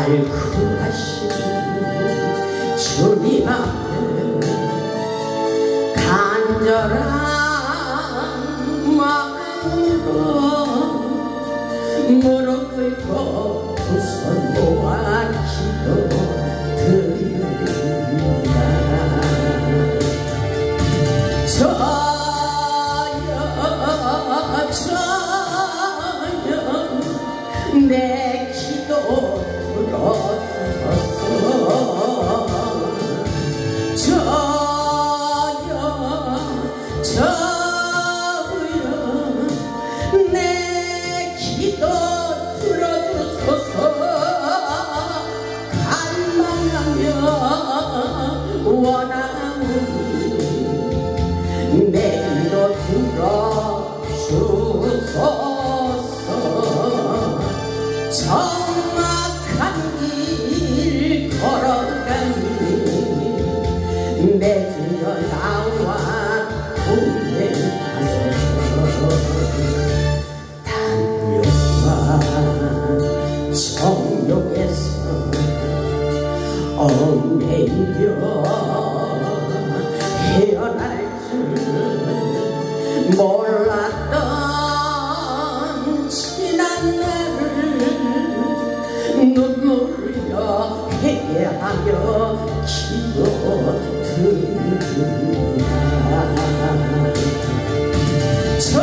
말씀하신 주님 앞에 간절한 마음으로 무릎 꿇고 두 손 모아 기도드립니다. 내 기도 들어주소서. 내 기도 들어주소서. 갈망하며 원하오니 내 기도 들어주소서. 적막한 길 걸어가니 내 주여 나와 동행하소서. 단욕과 정욕에서 얽매이며 헤어날 줄 몰랐던 지난 날을 눈물로 회개하며 기도드립니다. 저여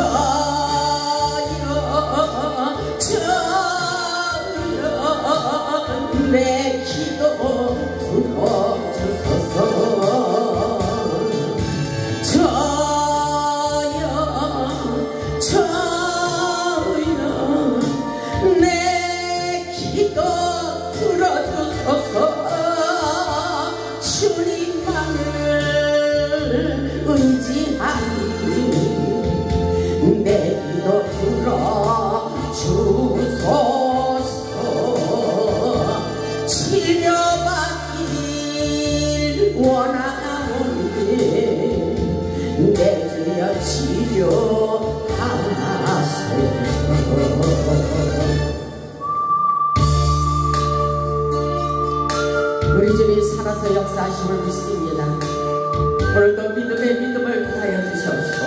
내 기도 들어주소서. 저여 내 기도 들어주소서. 주님만을 의지하니 내 기도 들어주소서. 치료받길 원하오니 내 주여 치료하소서. 우리 주님 살아서 역사하심을 믿습니다. 오늘도 믿음의 믿음을 더하여 주시옵시고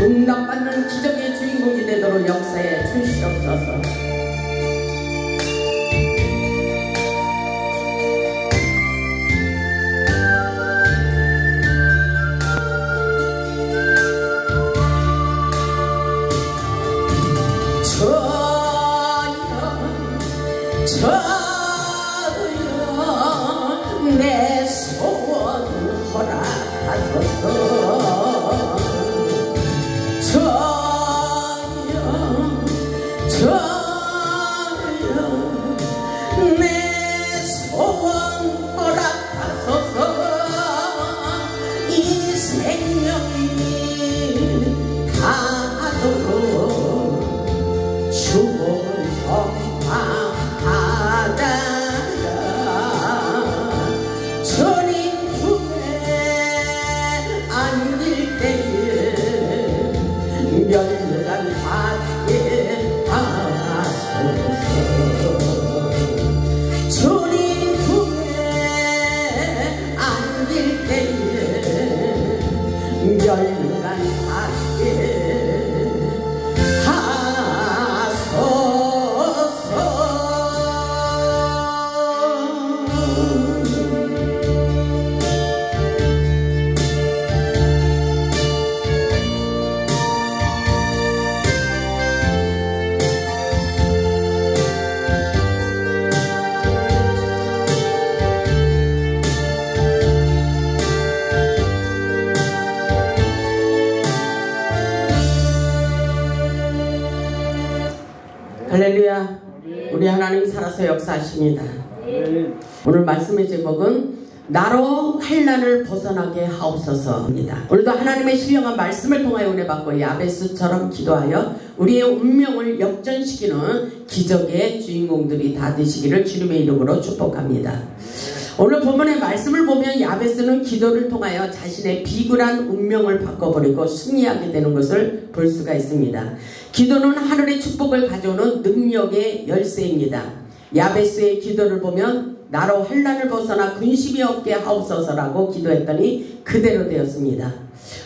응답받는 기적의 주인공이 되도록 역사에 주시옵소서. 저여 내 소원 허락하소서. 저여 내 소원 허락하소서. 이 생명이 다하도록 주복을 전파하다가 주님 품에 안길 때에 멸류관 받게 하소서. 주님 품에 안길 때에 멸류관 받게 할렐루야. 우리 하나님 살아서 역사하십니다. 오늘 말씀의 제목은 나로 환난을 벗어나게 하옵소서입니다. 오늘도 하나님의 신령한 말씀을 통하여 은혜 받고 야베스처럼 기도하여 우리의 운명을 역전시키는 기적의 주인공들이 다 되시기를 주님의 이름으로 축복합니다. 오늘 본문의 말씀을 보면 야베스는 기도를 통하여 자신의 비굴한 운명을 바꿔버리고 승리하게 되는 것을 볼 수가 있습니다. 기도는 하늘의 축복을 가져오는 능력의 열쇠입니다. 야베스의 기도를 보면 나로 환난을 벗어나 근심이 없게 하옵소서라고 기도했더니 그대로 되었습니다.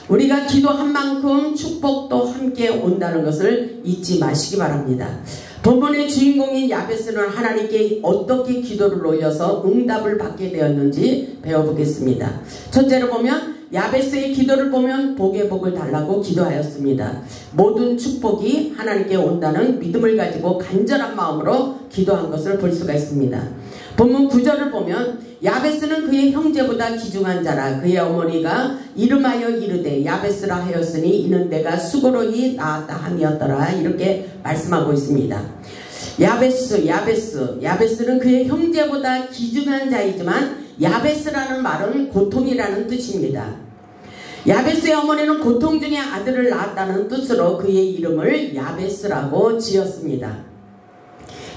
우리가 기도한 만큼 축복도 함께 온다는 것을 잊지 마시기 바랍니다. 본문의 주인공인 야베스는 하나님께 어떻게 기도를 올려서 응답을 받게 되었는지 배워보겠습니다. 첫째로 보면 야베스의 기도를 보면 복의 복을 달라고 기도하였습니다. 모든 축복이 하나님께 온다는 믿음을 가지고 간절한 마음으로 기도한 것을 볼 수가 있습니다. 본문 9절을 보면 야베스는 그의 형제보다 귀중한 자라 그의 어머니가 이름하여 이르되 야베스라 하였으니 이는 내가 수고로이 낳았다 함이었더라 이렇게 말씀하고 있습니다. 야베스는 그의 형제보다 귀중한 자이지만 야베스라는 말은 고통이라는 뜻입니다. 야베스의 어머니는 고통 중에 아들을 낳았다는 뜻으로 그의 이름을 야베스라고 지었습니다.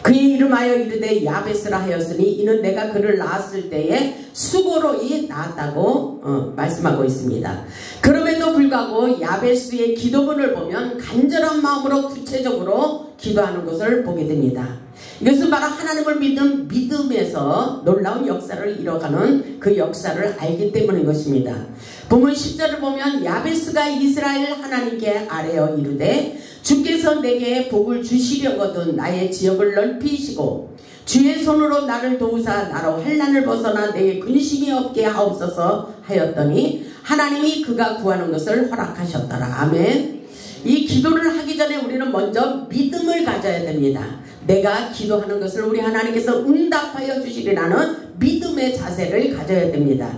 그의 이름하여 이르되 야베스라 하였으니 이는 내가 그를 낳았을 때에 수고로이 낳았다고 말씀하고 있습니다. 그럼에도 불구하고 야베스의 기도문을 보면 간절한 마음으로 구체적으로 기도하는 것을 보게 됩니다. 이것은 바로 하나님을 믿은 믿음에서 놀라운 역사를 이뤄가는 그 역사를 알기 때문인 것입니다. 본문 10절을 보면 야베스가 이스라엘 하나님께 아뢰어 이르되 주께서 내게 복을 주시려거든 나의 지역을 넓히시고 주의 손으로 나를 도우사 나로 환난을 벗어나 내게 근심이 없게 하옵소서 하였더니 하나님이 그가 구하는 것을 허락하셨더라. 아멘. 이 기도를 하기 전에 우리는 먼저 믿음을 가져야 됩니다. 내가 기도하는 것을 우리 하나님께서 응답하여 주시리라는 믿음의 자세를 가져야 됩니다.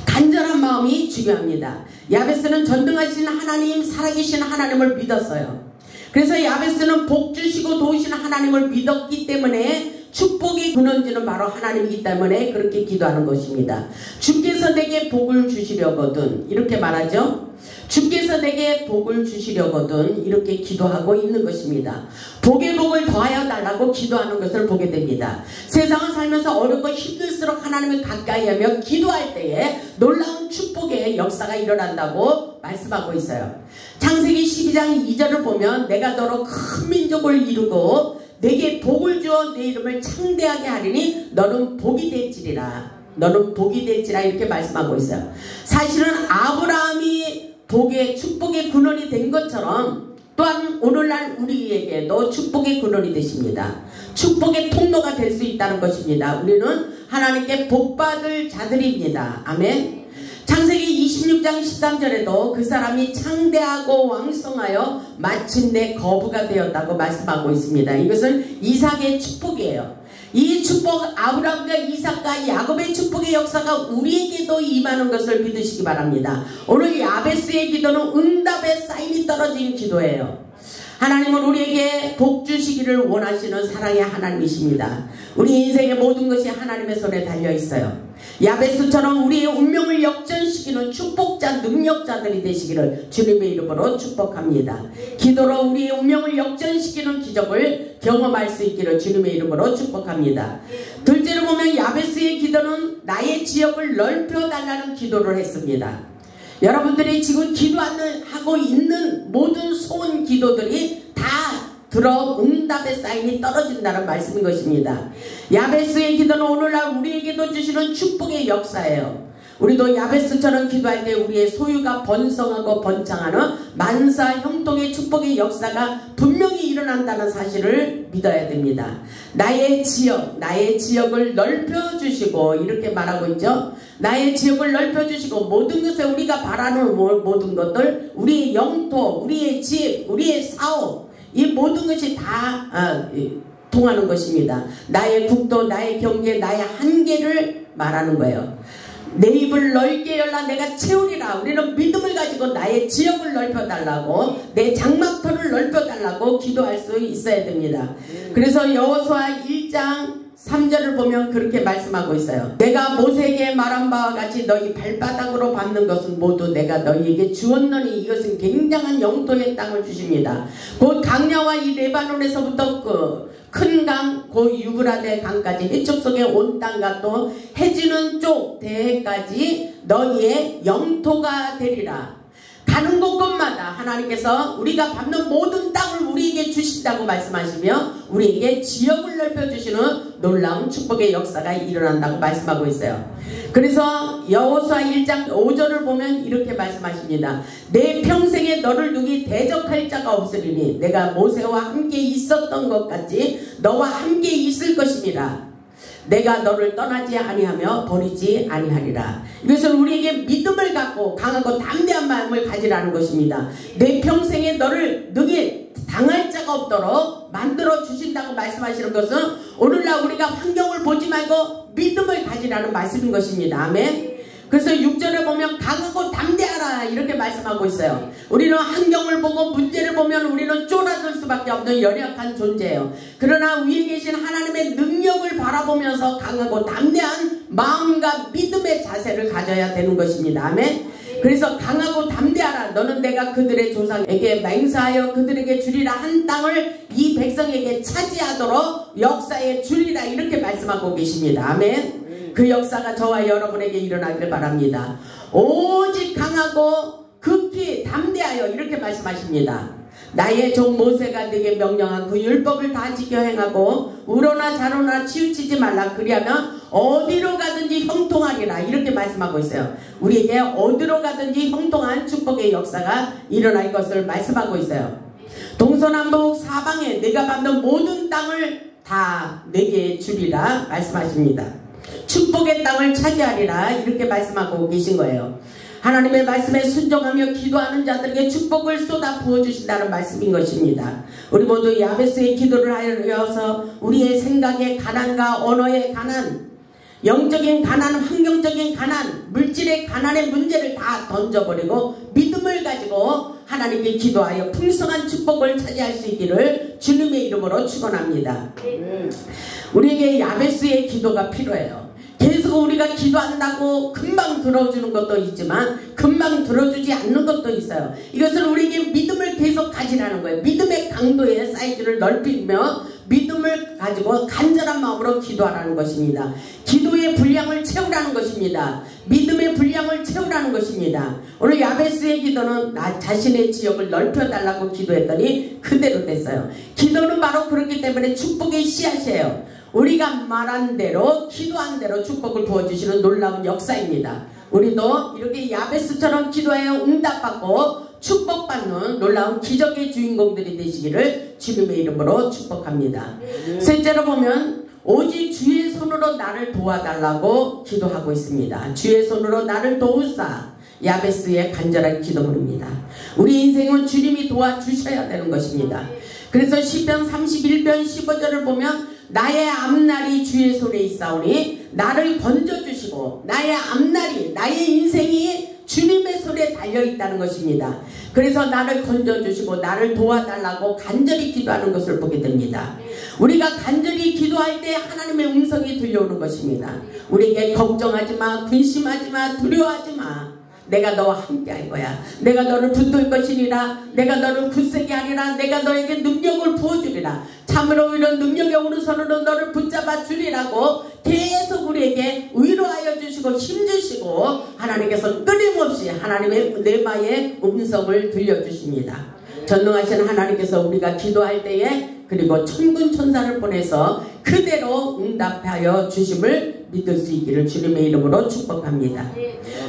간절한 마음이 중요합니다. 야베스는 전능하신 하나님, 살아계신 하나님을 믿었어요. 그래서 야베스는 복 주시고 도우시는 하나님을 믿었기 때문에 축복이 근원지는 바로 하나님이기 때문에 그렇게 기도하는 것입니다. 주께서 내게 복을 주시려거든 이렇게 말하죠. 주께서 내게 복을 주시려거든 이렇게 기도하고 있는 것입니다. 복의 복을 더하여 달라고 기도하는 것을 보게 됩니다. 세상을 살면서 어렵고 힘들수록 하나님을 가까이 하며 기도할 때에 놀라운 축복의 역사가 일어난다고 말씀하고 있어요. 창세기 12장 2절을 보면 내가 너로 큰 민족을 이루고 내게 복을 주어 내 이름을 창대하게 하리니 너는 복이 될지리라. 너는 복이 될지라 이렇게 말씀하고 있어요. 사실은 아브라함이 축복의 근원이 된 것처럼 또한 오늘날 우리에게도 축복의 근원이 되십니다. 축복의 통로가 될 수 있다는 것입니다. 우리는 하나님께 복받을 자들입니다. 아멘. 창세기 26장 13절에도 그 사람이 창대하고 왕성하여 마침내 거부가 되었다고 말씀하고 있습니다. 이것은 이삭의 축복이에요. 이 축복 아브라함과 이삭과 야곱의 축복의 역사가 우리에게도 임하는 것을 믿으시기 바랍니다. 오늘 야베스의 기도는 응답의 사인이 떨어진 기도예요. 하나님은 우리에게 복 주시기를 원하시는 사랑의 하나님이십니다. 우리 인생의 모든 것이 하나님의 손에 달려있어요. 야베스처럼 우리의 운명을 역전시키는 축복자 능력자들이 되시기를 주님의 이름으로 축복합니다. 기도로 우리의 운명을 역전시키는 기적을 경험할 수 있기를 주님의 이름으로 축복합니다. 둘째로 보면 야베스의 기도는 나의 지역을 넓혀달라는 기도를 했습니다. 여러분들이 지금 기도하고 있는 모든 소원 기도들이 다 들어 응답의 사인이 떨어진다는 말씀인 것입니다. 야베스의 기도는 오늘날 우리에게도 주시는 축복의 역사예요. 우리도 야베스처럼 기도할 때 우리의 소유가 번성하고 번창하는 만사 형통의 축복의 역사가 분명히 일어난다는 사실을 믿어야 됩니다. 나의 지역을 넓혀주시고 이렇게 말하고 있죠. 나의 지역을 넓혀주시고 모든 것에 우리가 바라는 모든 것들, 우리의 영토, 우리의 집, 우리의 사업, 이 모든 것이 다 통하는 것입니다. 나의 국도, 나의 경계, 나의 한계를 말하는 거예요. 내 입을 넓게 열라 내가 채우리라. 우리는 믿음을 가지고 나의 지역을 넓혀달라고, 내 장막터를 넓혀달라고 기도할 수 있어야 됩니다. 그래서 여호수아 1장 3절을 보면 그렇게 말씀하고 있어요. 내가 모세에게 말한 바와 같이 너희 발바닥으로 밟는 것은 모두 내가 너희에게 주었노니 이것은 굉장한 영토의 땅을 주십니다. 곧 강야와 이 레바논에서부터 그 큰 강, 고 유브라데 강까지 해축 속에 온 땅과 또 해지는 쪽 대해까지 너희의 영토가 되리라. 가는 곳곳마다 하나님께서 우리가 밟는 모든 땅을 우리에게 주신다고 말씀하시며 우리에게 지역을 넓혀주시는 놀라운 축복의 역사가 일어난다고 말씀하고 있어요. 그래서 여호수아 1장 5절을 보면 이렇게 말씀하십니다. 내 평생에 너를 누기 대적할 자가 없으리니 내가 모세와 함께 있었던 것 같이 너와 함께 있을 것이니라. 내가 너를 떠나지 아니하며 버리지 아니하리라. 이것은 우리에게 믿음을 갖고 강하고 담대한 마음을 가지라는 것입니다. 내 평생에 너를 능히 당할 자가 없도록 만들어 주신다고 말씀하시는 것은 오늘날 우리가 환경을 보지 말고 믿음을 가지라는 말씀인 것입니다. 아멘. 그래서 6절에 보면 강하고 담대하라 이렇게 말씀하고 있어요. 우리는 환경을 보고 문제를 보면 우리는 쫄아들 수밖에 없는 연약한 존재예요. 그러나 위에 계신 하나님의 능력을 바라보면서 강하고 담대한 마음과 믿음의 자세를 가져야 되는 것입니다. 아멘. 그래서 강하고 담대하라. 너는 내가 그들의 조상에게 맹세하여 그들에게 주리라 한 땅을 이 백성에게 차지하도록 역사에 주리라 이렇게 말씀하고 계십니다. 아멘. 그 역사가 저와 여러분에게 일어나길 바랍니다. 오직 강하고 극히 담대하여 이렇게 말씀하십니다. 나의 종 모세가 네게 명령한 그 율법을 다 지켜 행하고 우로나 좌로나 치우치지 말라. 그리하면 어디로 가든지 형통하리라 이렇게 말씀하고 있어요. 우리에게 어디로 가든지 형통한 축복의 역사가 일어날 것을 말씀하고 있어요. 동서남북 사방에 내가 받는 모든 땅을 다 내게 주리라 말씀하십니다. 축복의 땅을 차지하리라 이렇게 말씀하고 계신 거예요. 하나님의 말씀에 순종하며 기도하는 자들에게 축복을 쏟아 부어주신다는 말씀인 것입니다. 우리 모두 야베스의 기도를 하여서 우리의 생각의 가난과 언어의 가난, 영적인 가난, 환경적인 가난, 물질의 가난의 문제를 다 던져버리고 믿음을 가지고 하나님께 기도하여 풍성한 축복을 차지할 수 있기를 주님의 이름으로 축원합니다. 우리에게 야베스의 기도가 필요해요. 계속 우리가 기도한다고 금방 들어주는 것도 있지만 금방 들어주지 않는 것도 있어요. 이것은 우리에게 믿음을 계속 가지라는 거예요. 믿음의 강도의 사이즈를 넓히며 믿음을 가지고 간절한 마음으로 기도하라는 것입니다. 기도의 분량을 채우라는 것입니다. 믿음의 분량을 채우라는 것입니다. 오늘 야베스의 기도는 나 자신의 지역을 넓혀달라고 기도했더니 그대로 됐어요. 기도는 바로 그렇기 때문에 축복의 씨앗이에요. 우리가 말한 대로 기도한 대로 축복을 부어주시는 놀라운 역사입니다. 우리도 이렇게 야베스처럼 기도하여 응답받고 축복받는 놀라운 기적의 주인공들이 되시기를 주님의 이름으로 축복합니다. 셋째로 보면 오직 주의 손으로 나를 도와달라고 기도하고 있습니다. 주의 손으로 나를 도우사. 야베스의 간절한 기도문입니다. 우리 인생은 주님이 도와주셔야 되는 것입니다. 그래서 시편 31편 15절을 보면 나의 앞날이 주의 손에 있사오니 나를 건져주시고 나의 앞날이 나의 인생이 주님의 손에 달려있다는 것입니다. 그래서 나를 건져주시고 나를 도와달라고 간절히 기도하는 것을 보게 됩니다. 우리가 간절히 기도할 때 하나님의 음성이 들려오는 것입니다. 우리에게 걱정하지마, 근심하지마, 두려워하지마. 내가 너와 함께 할 거야. 내가 너를 붙들 것이니라. 내가 너를 굳세게 하리라. 내가 너에게 능력을 부어주리라. 참으로 이런 능력의 오른손으로 너를 붙잡아 주리라고 계속 우리에게 위로하여 주시고 힘주시고 하나님께서 끊임없이 하나님의 내마의 음성을 들려주십니다. 전능하신 하나님께서 우리가 기도할 때에 그리고 천군 천사를 보내서 그대로 응답하여 주심을 믿을 수 있기를 주님의 이름으로 축복합니다.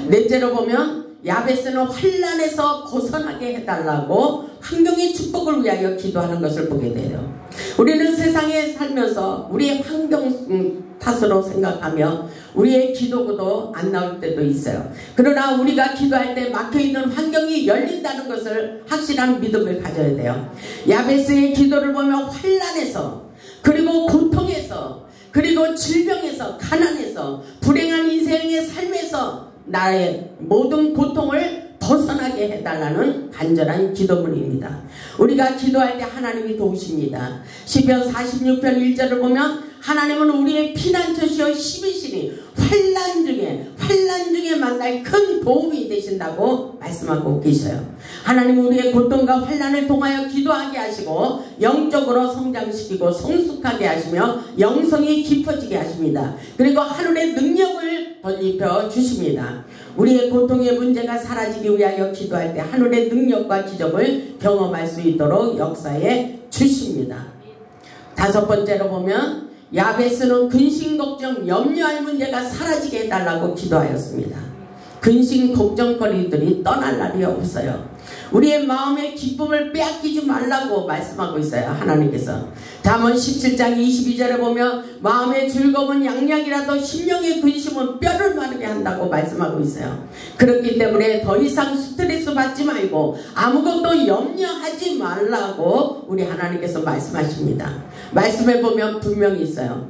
넷째로 보면 야베스는 환난에서 벗어나게 해달라고 환경의 축복을 위하여 기도하는 것을 보게 돼요. 우리는 세상에 살면서 우리의 환경 탓으로 생각하며 우리의 기도도 안 나올 때도 있어요. 그러나 우리가 기도할 때 막혀있는 환경이 열린다는 것을 확실한 믿음을 가져야 돼요. 야베스의 기도를 보면 환난에서 그리고 고통에서 그리고 질병에서 가난에서 불행한 인생의 삶에서 나의 모든 고통을 벗어나게 해달라는 간절한 기도문입니다. 우리가 기도할 때 하나님이 도우십니다. 시편 46편 1절을 보면 하나님은 우리의 피난처시여 힘이시니 환난 중에 만날 큰 도움이 되신다고 말씀하고 계셔요. 하나님은 우리의 고통과 환난을 통하여 기도하게 하시고 영적으로 성장시키고 성숙하게 하시며 영성이 깊어지게 하십니다. 그리고 하늘의 능력을 덧입혀 주십니다. 우리의 고통의 문제가 사라지기 위하여 기도할 때 하늘의 능력과 기적을 경험할 수 있도록 역사해 주십니다. 다섯 번째로 보면 야베스는 근심 걱정 염려할 문제가 사라지게 해달라고 기도하였습니다. 근심 걱정거리들이 떠날 날이 없어요. 우리의 마음의 기쁨을 빼앗기지 말라고 말씀하고 있어요. 하나님께서 잠언 17장 22절에 보면 마음의 즐거움은 양약이라도 심령의 근심은 뼈를 마르게 한다고 말씀하고 있어요. 그렇기 때문에 더 이상 스트레스 받지 말고 아무것도 염려하지 말라고 우리 하나님께서 말씀하십니다. 말씀에 보면 분명히 있어요.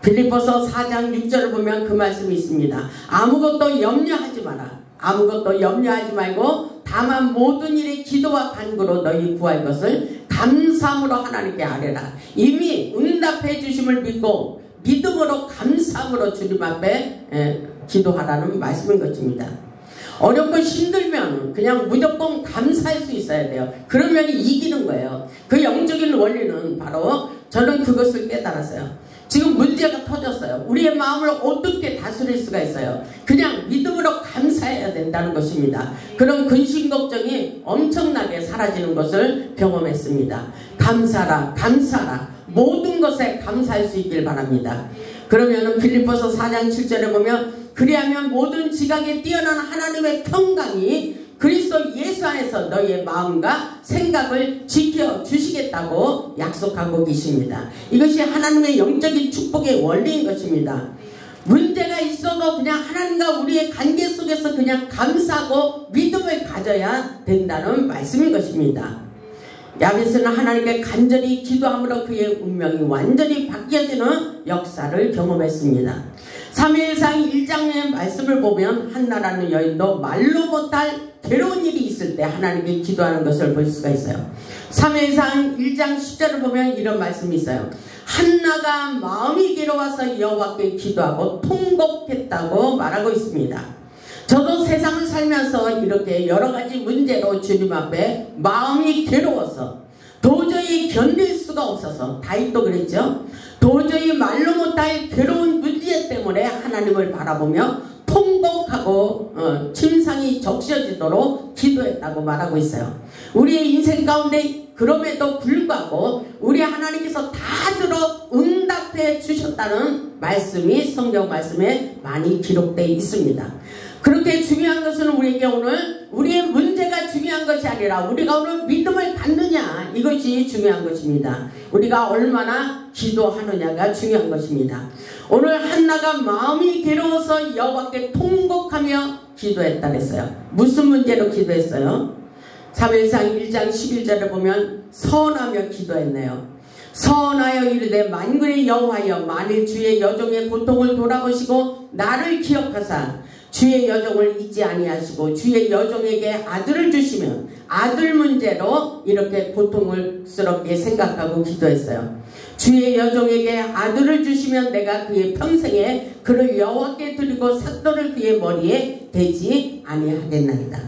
빌립보서 4장 6절을 보면 그 말씀이 있습니다. 아무것도 염려하지 마라. 아무것도 염려하지 말고 다만 모든 일에 기도와 간구로 너희 구할 것을 감사함으로 하나님께 아뢰라. 이미 응답해 주심을 믿고 믿음으로 감사함으로 주님 앞에 기도하라는 말씀인 것입니다. 어렵고 힘들면 그냥 무조건 감사할 수 있어야 돼요. 그러면 이기는 거예요. 그 영적인 원리는 바로 저는 그것을 깨달았어요. 지금 문제가 터졌어요. 우리의 마음을 어떻게 다스릴 수가 있어요? 그냥 믿음으로 감사해야 된다는 것입니다. 그런 근심 걱정이 엄청나게 사라지는 것을 경험했습니다. 감사라 감사라 모든 것에 감사할 수 있길 바랍니다. 그러면은 빌립보서 4장 7절에 보면 그리하면 모든 지각에 뛰어난 하나님의 평강이 그리스도 예수 안에서 너희의 마음과 생각을 지켜주시겠다고 약속하고 계십니다. 이것이 하나님의 영적인 축복의 원리인 것입니다. 문제가 있어도 그냥 하나님과 우리의 관계 속에서 그냥 감사하고 믿음을 가져야 된다는 말씀인 것입니다. 야베스는 하나님께 간절히 기도함으로 그의 운명이 완전히 바뀌어지는 역사를 경험했습니다. 사무엘상 1장의 말씀을 보면 한나라는 여인도 말로 못할 괴로운 일이 있을 때 하나님께 기도하는 것을 볼 수가 있어요. 사무엘상 1장 10절을 보면 이런 말씀이 있어요. 한나가 마음이 괴로워서 여호와께 기도하고 통곡했다고 말하고 있습니다. 저도 세상을 살면서 이렇게 여러가지 문제로 주님 앞에 마음이 괴로워서 도저히 견딜 수가 없어서 다윗도 그랬죠. 도저히 말로 못할 괴로운 문제 때문에 하나님을 바라보며 통곡하고 침상이 적셔지도록 기도했다고 말하고 있어요. 우리의 인생 가운데 그럼에도 불구하고 우리 하나님께서 다 들어 응답해 주셨다는 말씀이 성경 말씀에 많이 기록되어 있습니다. 그렇게 중요한 것은 우리에게 오늘 우리의 문제가 중요한 것이 아니라 우리가 오늘 믿음을 갖느냐 이것이 중요한 것입니다. 우리가 얼마나 기도하느냐가 중요한 것입니다. 오늘 한나가 마음이 괴로워서 여호와께 통곡하며 기도했다 그랬어요. 무슨 문제로 기도했어요? 사무엘상 1장 11절에 보면 서원하며 기도했네요. 서원하여 이르되 만군의 여호와여 만일 주의 여종의 고통을 돌아보시고 나를 기억하사 주의 여종을 잊지 아니하시고 주의 여종에게 아들을 주시면 아들 문제로 이렇게 고통스럽게 생각하고 기도했어요. 주의 여종에게 아들을 주시면 내가 그의 평생에 그를 여호와께 드리고 삭도를 그의 머리에 대지 아니하겠나이다.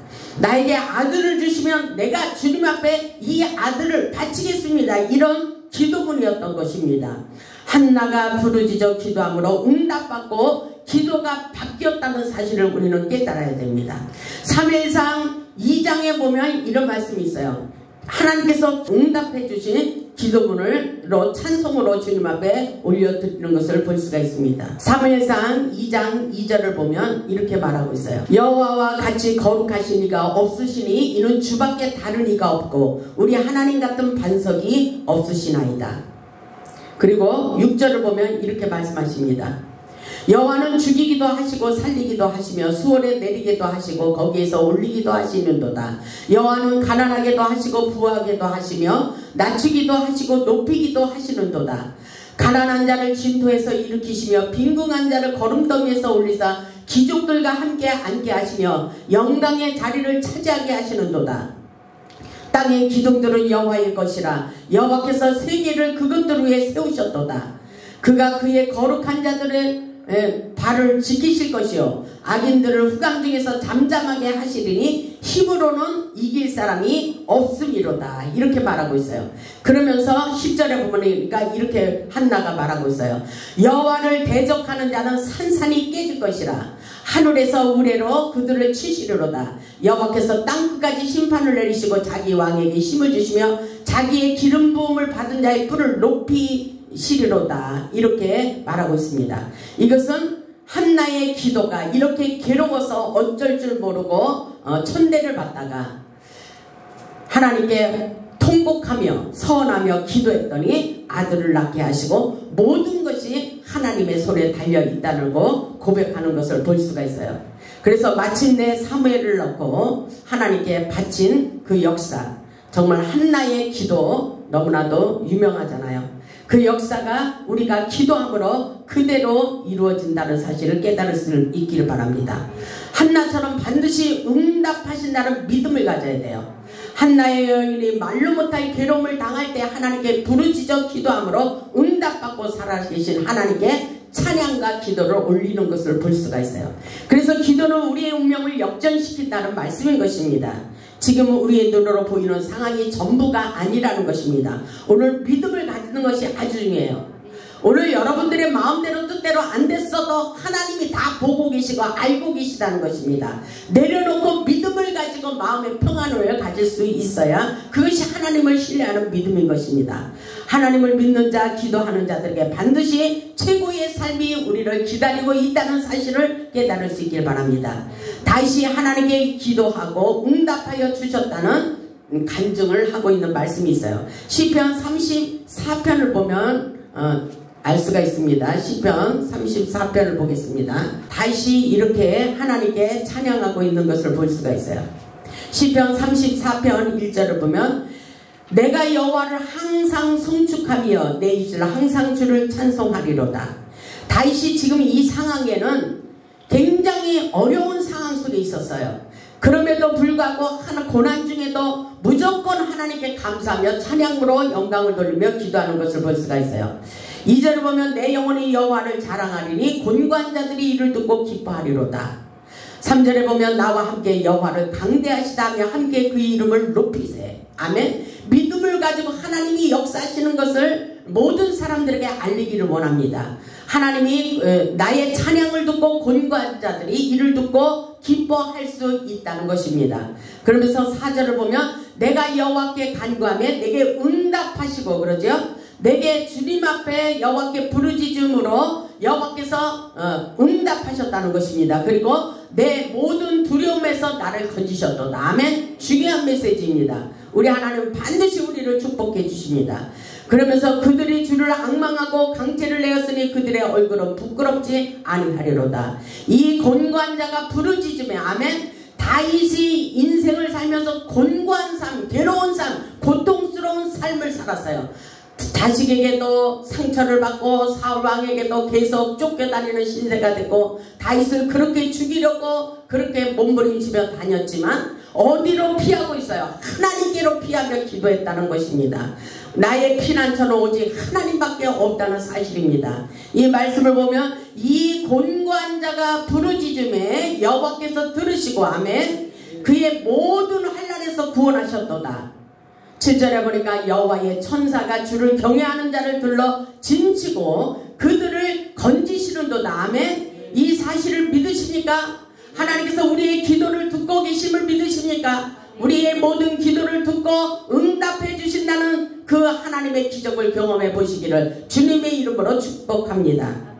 나에게 아들을 주시면 내가 주님 앞에 이 아들을 바치겠습니다. 이런 기도문이었던 것입니다. 한나가 부르짖어 기도함으로 응답받고 기도가 바뀌었다는 사실을 우리는 깨달아야 됩니다. 사무엘상 2장에 보면 이런 말씀이 있어요. 하나님께서 응답해 주신 기도문으로 찬송으로 주님 앞에 올려드리는 것을 볼 수가 있습니다. 사무엘상 2장 2절을 보면 이렇게 말하고 있어요. 여호와와 같이 거룩하신 이가 없으시니 이는 주밖에 다른 이가 없고 우리 하나님 같은 반석이 없으시나이다. 그리고 6절을 보면 이렇게 말씀하십니다. 여호와는 죽이기도 하시고 살리기도 하시며 수월에 내리기도 하시고 거기에서 올리기도 하시는도다. 여호와는 가난하게도 하시고 부하게도 하시며 낮추기도 하시고 높이기도 하시는도다. 가난한 자를 진토에서 일으키시며 빈궁한 자를 거름더미에서 올리사 귀족들과 함께 앉게 하시며 영광의 자리를 차지하게 하시는도다. 땅의 기둥들은 여호와의 것이라 여호와께서 세계를 그것들 위에 세우셨도다. 그가 그의 거룩한 자들의 발을 지키실 것이요 악인들을 후강 중에서 잠잠하게 하시리니 힘으로는 이길 사람이 없음이로다. 이렇게 말하고 있어요. 그러면서 10절에 보니까 이렇게 한나가 말하고 있어요. 여호와를 대적하는 자는 산산이 깨질 것이라. 하늘에서 우레로 그들을 치시리로다. 여호와께서 땅끝까지 심판을 내리시고 자기 왕에게 힘을 주시며 자기의 기름 부음을 받은 자의 뿔을 높이시리로다. 이렇게 말하고 있습니다. 이것은 한나의 기도가 이렇게 괴로워서 어쩔 줄 모르고 천대를 받다가 하나님께 통곡하며 서원하며 기도했더니 아들을 낳게 하시고 모든 것이 하나님의 손에 달려 있다는 거 고백하는 것을 볼 수가 있어요. 그래서 마침내 사무엘을 넣고 하나님께 바친 그 역사, 정말 한나의 기도 너무나도 유명하잖아요. 그 역사가 우리가 기도함으로 그대로 이루어진다는 사실을 깨달을 수 있기를 바랍니다. 한나처럼 반드시 응답하신다는 믿음을 가져야 돼요. 한나의 여인이 말로 못할 괴로움을 당할 때 하나님께 부르짖어 기도함으로 응답받고 살아계신 하나님께 찬양과 기도를 올리는 것을 볼 수가 있어요. 그래서 기도는 우리의 운명을 역전시킨다는 말씀인 것입니다. 지금은 우리의 눈으로 보이는 상황이 전부가 아니라는 것입니다. 오늘 믿음을 가지는 것이 아주 중요해요. 오늘 여러분들의 마음대로 뜻대로 안 됐어도 하나님이 다 보고 계시고 알고 계시다는 것입니다. 내려놓고 믿음을 가지고 마음의 평안을 가질 수 있어야 그것이 하나님을 신뢰하는 믿음인 것입니다. 하나님을 믿는 자, 기도하는 자들에게 반드시 최고의 삶이 우리를 기다리고 있다는 사실을 깨달을 수 있길 바랍니다. 다시 하나님께 기도하고 응답하여 주셨다는 간증을 하고 있는 말씀이 있어요. 시편 34편을 보면 알 수가 있습니다. 시편 34편을 보겠습니다. 다시 이렇게 하나님께 찬양하고 있는 것을 볼 수가 있어요. 시편 34편 1절을 보면 내가 여호와를 항상 송축하며 내 입술로 항상 주를 찬송하리로다. 다윗이 지금 이 상황에는 굉장히 어려운 상황 속에 있었어요. 그럼에도 불구하고 고난 중에도 무조건 하나님께 감사하며 찬양으로 영광을 돌리며 기도하는 것을 볼 수가 있어요. 2절을 보면 내 영혼이 여호와를 자랑하리니 곤고한 자들이 이를 듣고 기뻐하리로다. 3절에 보면 나와 함께 여호와를 당대하시다며 함께 그 이름을 높이세. 아멘. 믿음을 가지고 하나님이 역사하시는 것을 모든 사람들에게 알리기를 원합니다. 하나님이 나의 찬양을 듣고 곤고한 자들이 이를 듣고 기뻐할 수 있다는 것입니다. 그러면서 4절을 보면 내가 여호와께 간구하며 내게 응답하시고 그러죠. 내게 주님 앞에 여호와께 부르짖음으로 여호와께서 응답하셨다는 것입니다. 그리고 내 모든 두려움에서 나를 건지셨도다. 아멘. 중요한 메시지입니다. 우리 하나님은 반드시 우리를 축복해 주십니다. 그러면서 그들이 주를 앙망하고 강체를 내었으니 그들의 얼굴은 부끄럽지 아니하리로다. 이 곤고한 자가 부르짖으며 아멘. 다윗이 인생을 살면서 곤고한 삶, 괴로운 삶, 고통스러운 삶을 살았어요. 자식에게도 상처를 받고 사울 왕에게도 계속 쫓겨다니는 신세가 됐고 다윗을 그렇게 죽이려고 그렇게 몸부림치며 다녔지만 어디로 피하고 있어요? 하나님께로 피하며 기도했다는 것입니다. 나의 피난처는 오직 하나님밖에 없다는 사실입니다. 이 말씀을 보면 이 곤고한 자가 부르짖음에 여호와께서 들으시고 아멘. 그의 모든 환난에서 구원하셨도다. 7절에 보니까 여호와의 천사가 주를 경외하는 자를 들러 진치고 그들을 건지시는도다. 아멘. 이 사실을 믿으십니까? 하나님께서 우리의 기도를 듣고 계심을 믿으십니까? 우리의 모든 기도를 듣고 응답해 주신다는 그 하나님의 기적을 경험해 보시기를 주님의 이름으로 축복합니다.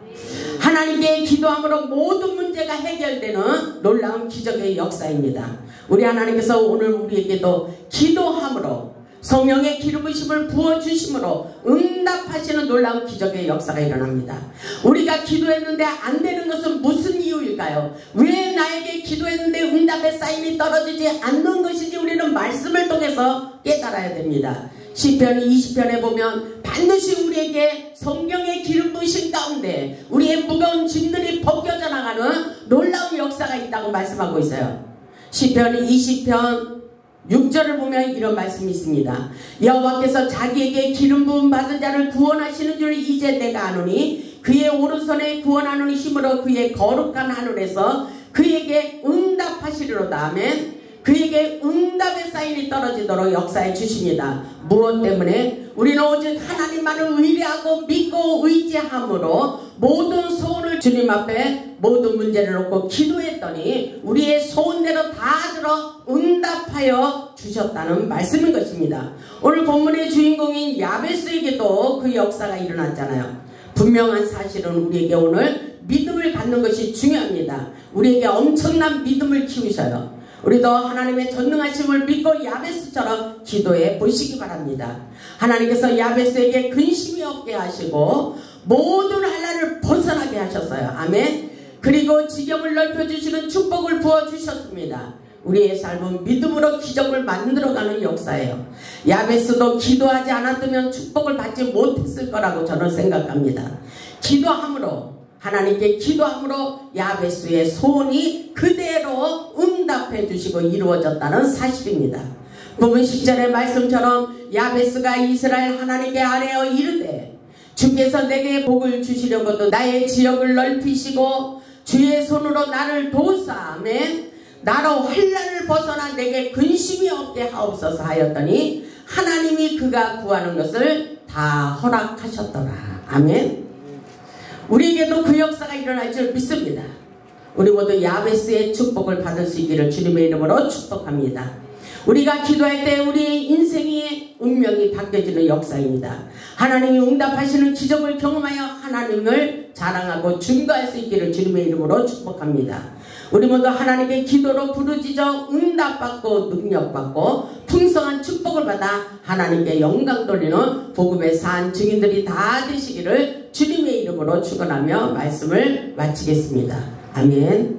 하나님께 기도함으로 모든 문제가 해결되는 놀라운 기적의 역사입니다. 우리 하나님께서 오늘 우리에게도 기도함으로 성령의 기름부심을 부어주심으로 응답하시는 놀라운 기적의 역사가 일어납니다. 우리가 기도했는데 안 되는 것은 무슨 이유일까요? 왜 나에게 기도했는데 응답의 사인이 떨어지지 않는 것인지 우리는 말씀을 통해서 깨달아야 됩니다. 시편 20편에 보면 반드시 우리에게 성령의 기름부심 가운데 우리의 무거운 짐들이 벗겨져 나가는 놀라운 역사가 있다고 말씀하고 있어요. 시편 20편 6절을 보면 이런 말씀이 있습니다. 여호와께서 자기에게 기름 부음 받은 자를 구원하시는 줄 이제 내가 아노니 그의 오른손에 구원하는 힘으로 그의 거룩한 하늘에서 그에게 응답하시리로다. 아멘. 그에게 응답의 사인이 떨어지도록 역사해 주십니다. 무엇 때문에? 우리는 오직 하나님만을 의뢰하고 믿고 의지함으로 모든 소원을 주님 앞에 모든 문제를 놓고 기도했더니 우리의 소원대로 다 들어 응답하여 주셨다는 말씀인 것입니다. 오늘 본문의 주인공인 야베스에게도 그 역사가 일어났잖아요. 분명한 사실은 우리에게 오늘 믿음을 갖는 것이 중요합니다. 우리에게 엄청난 믿음을 키우셔요. 우리도 하나님의 전능하심을 믿고 야베스처럼 기도해 보시기 바랍니다. 하나님께서 야베스에게 근심이 없게 하시고 모든 환난을 벗어나게 하셨어요. 아멘. 그리고 지경을 넓혀주시는 축복을 부어주셨습니다. 우리의 삶은 믿음으로 기적을 만들어가는 역사예요. 야베스도 기도하지 않았다면 축복을 받지 못했을 거라고 저는 생각합니다. 기도함으로, 하나님께 기도함으로 야베스의 소원이 그대로 응답해 주시고 이루어졌다는 사실입니다. 본문 10절의 말씀처럼 야베스가 이스라엘 하나님께 아뢰어 이르되 주께서 내게 복을 주시려고도 나의 지역을 넓히시고 주의 손으로 나를 도우사 아멘. 나로 환난을 벗어나 내게 근심이 없게 하옵소서 하였더니 하나님이 그가 구하는 것을 다 허락하셨더라. 아멘. 우리에게도 그 역사가 일어날 줄 믿습니다. 우리 모두 야베스의 축복을 받을 수 있기를 주님의 이름으로 축복합니다. 우리가 기도할 때 우리의 인생의 운명이 바뀌어지는 역사입니다. 하나님이 응답하시는 기적을 경험하여 하나님을 자랑하고 증거할 수 있기를 주님의 이름으로 축복합니다. 우리 모두 하나님께 기도로 부르짖어 응답받고 능력받고 풍성한 축복을 받아 하나님께 영광 돌리는 복음의 산 증인들이 다 되시기를 주님의 이름으로 축원하며 말씀을 마치겠습니다. 아멘.